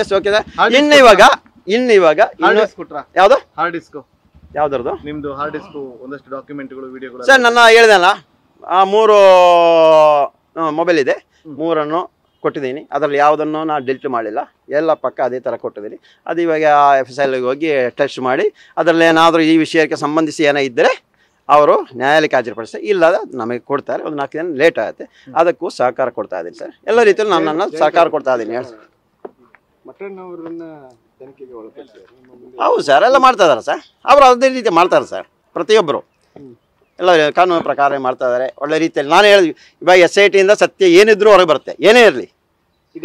Yes okay sir. ಇನ್ನು ಇವಾಗ ಯಾವುದು ಹಾರ್ಡ್ ಡಿಸ್ಕ್ ಯಾವ್ದ್ರದ್ದು ನಿಮ್ದು ಹಾರ್ಡ್ ಡಿಸ್ಕ್ ಒಂದಷ್ಟು ಡಾಕ್ಯುಮೆಂಟ್ಗಳು ವಿಡಿಯೋಗಳು ಸರ್ ನನ್ನ ಹೇಳಿದೆನಲ್ಲ 3 ಮೊಬೈಲ್ ಇದೆ, 3 ಕೊಟ್ಟಿದ್ದೀನಿ. ಅದರಲ್ಲಿ ಯಾವುದನ್ನು ನಾನು ಡಿಲೀಟ್ ಮಾಡಿಲ್ಲ, ಎಲ್ಲ ಪಕ್ಕ ಅದೇ ಥರ ಕೊಟ್ಟಿದ್ದೀನಿ. ಅದು ಇವಾಗ FSIಗೆ ಹೋಗಿ ಟೆಸ್ಟ್ ಮಾಡಿ ಅದರಲ್ಲಿ ಏನಾದರೂ ಈ ವಿಷಯಕ್ಕೆ ಸಂಬಂಧಿಸಿ ಏನೋ ಇದ್ದರೆ ಅವರು ನ್ಯಾಯಾಲಯಕ್ಕೆ ಹಾಜರುಪಡಿಸ್ತಾರೆ, ಇಲ್ಲದ ನಮಗೆ ಕೊಡ್ತಾರೆ. ಒಂದು 4 ದಿನ ಲೇಟ್ ಆಗುತ್ತೆ, ಅದಕ್ಕೂ ಸಹಕಾರ ಕೊಡ್ತಾ ಇದ್ದೀನಿ ಸರ್. ಎಲ್ಲ ರೀತಿಯಲ್ಲಿ ನಾನು ಸಹಕಾರ ಕೊಡ್ತಾ ಇದ್ದೀನಿ. ಹೌದು ಸರ್, ಎಲ್ಲ ಮಾಡ್ತಾ ಇದ್ದಾರೆ ಸರ್, ಅವರು ಅದೇ ರೀತಿ ಮಾಡ್ತಾರೆ ಸರ್. ಪ್ರತಿಯೊಬ್ಬರು ಎಲ್ಲ ಕಾನೂನು ಪ್ರಕಾರ ಮಾಡ್ತಾ ಇದ್ದಾರೆ ಒಳ್ಳೆ ರೀತಿಯಲ್ಲಿ. ನಾನು ಹೇಳಿದ್ವಿ ಇವಾಗ SITಯಿಂದ ಸತ್ಯ ಏನಿದ್ರು ಹೊರಗೆ ಬರುತ್ತೆ, ಏನೇ ಇರಲಿ.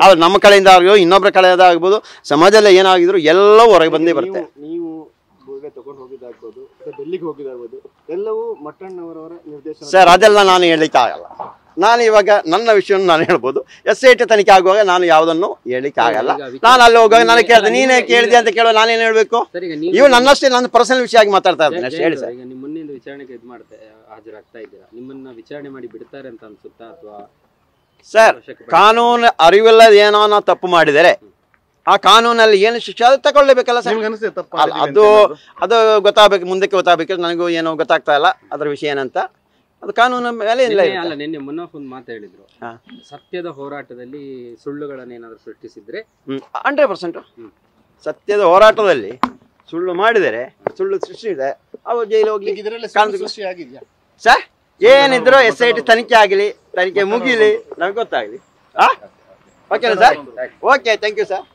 ಅವ್ರು ನಮ್ಮ ಕಡೆಯಿಂದ ಆಗ್ಬೋದು, ಇನ್ನೊಬ್ಬರ ಕಡೆಯಿಂದ ಆಗ್ಬೋದು, ಸಮಾಜದಲ್ಲಿ ಏನಾಗಿದ್ರು ಎಲ್ಲವೂ ಹೊರಗೆ ಬಂದೇ ಬರುತ್ತೆ. ನೀವು ತಗೊಂಡು ಹೋಗಿದ್ದಾಗ್ಬೋದು, ಡೆಲ್ಲಿಗೆ ಹೋಗಿದ್ದಾಗ್ಬೋದು, ಎಲ್ಲವೂ ಮಟ್ಟಣ್ಣವರವರ ನಿರ್ದೇಶನ ಸರ್. ಅದೆಲ್ಲ ನಾನು ಹೇಳಲಿಕ್ಕೆ ಆಗಲ್ಲ. ನಾನು ಇವಾಗ ನನ್ನ ವಿಷಯವನ್ನು ನಾನು ಹೇಳ್ಬೋದು. SIT ತನಿಖೆ ಆಗುವಾಗ ನಾನು ಯಾವುದನ್ನು ಹೇಳಲಿಕ್ಕೆ ಆಗಲ್ಲ. ನಾನು ಅಲ್ಲಿ ಹೋಗುವಾಗ ನಾನು ಕೇಳಿದೆ, ನೀನೇ ಕೇಳಿದೆ ಅಂತ ಕೇಳುವ ನಾನೇನು ಹೇಳಬೇಕು? ಇವು ನನ್ನಷ್ಟೇ ನನ್ನ ಪರ್ಸನಲ್ ವಿಷಯ ಆಗಿ ಮಾತಾಡ್ತಾ ಇದ್ದೇನೆ ಅಷ್ಟೇ. ಹೇಳಿ ಸರ್. ಈಗ ನಿಮ್ಮನ್ನಿಂದ ವಿಚಾರಣೆಗೆ ಇದು ಮಾಡ್ತಾ ಹಾಜರಾಗ್ತಾ ಇದ್ದೀರಾ, ನಿಮ್ಮನ್ನ ವಿಚಾರಣೆ ಮಾಡಿ ಬಿಡ್ತಾರೆ ಅಂತ ಅನ್ಸುತ್ತಾ ಅಥವಾ? ಸರ್, ಕಾನೂನು ಅರಿವಿಲ್ಲ ಏನೋ ನಾವು ತಪ್ಪು ಮಾಡಿದರೆ ಆ ಕಾನೂನಲ್ಲಿ ಏನು ಶಿಕ್ಷೆ ಅದು ತಗೊಳ್ಳೇಬೇಕಲ್ಲ ಸರ್. ಅದು ಗೊತ್ತಾಗಬೇಕು, ಮುಂದಕ್ಕೆ ಗೊತ್ತಾಗಬೇಕು. ನನಗೂ ಏನೋ ಗೊತ್ತಾಗ್ತಾ ಇಲ್ಲ ಅದರ ವಿಷಯ ಏನಂತ. ಅದು ಕಾನೂನು ಮೇಲೆ ಇಲ್ಲ. ನಿನ್ನೆ ಮುನ್ನಫ್ ಒಂದು ಮಾತು ಹೇಳಿದ್ರು, ಸತ್ಯದ ಹೋರಾಟದಲ್ಲಿ ಸುಳ್ಳುಗಳನ್ನೇನಾದ್ರೂ ಸೃಷ್ಟಿಸಿದ್ರೆ 100% ಸತ್ಯದ ಹೋರಾಟದಲ್ಲಿ ಸುಳ್ಳು ಮಾಡಿದರೆ, ಸುಳ್ಳು ಸೃಷ್ಟಿಸಿದೆ ಅವ್ರು ಜೈಲು ಹೋಗ್ಲಿಕ್ಕೆ ಸರ್. ಏನಿದ್ರು SIT ತನಿಖೆ ಆಗಲಿ, ತನಿಖೆ ಮುಗಿಲಿ, ನಮ್ಗೆ ಗೊತ್ತಾಗಲಿ. ಓಕೆನಾ sir? Okay, thank you sir.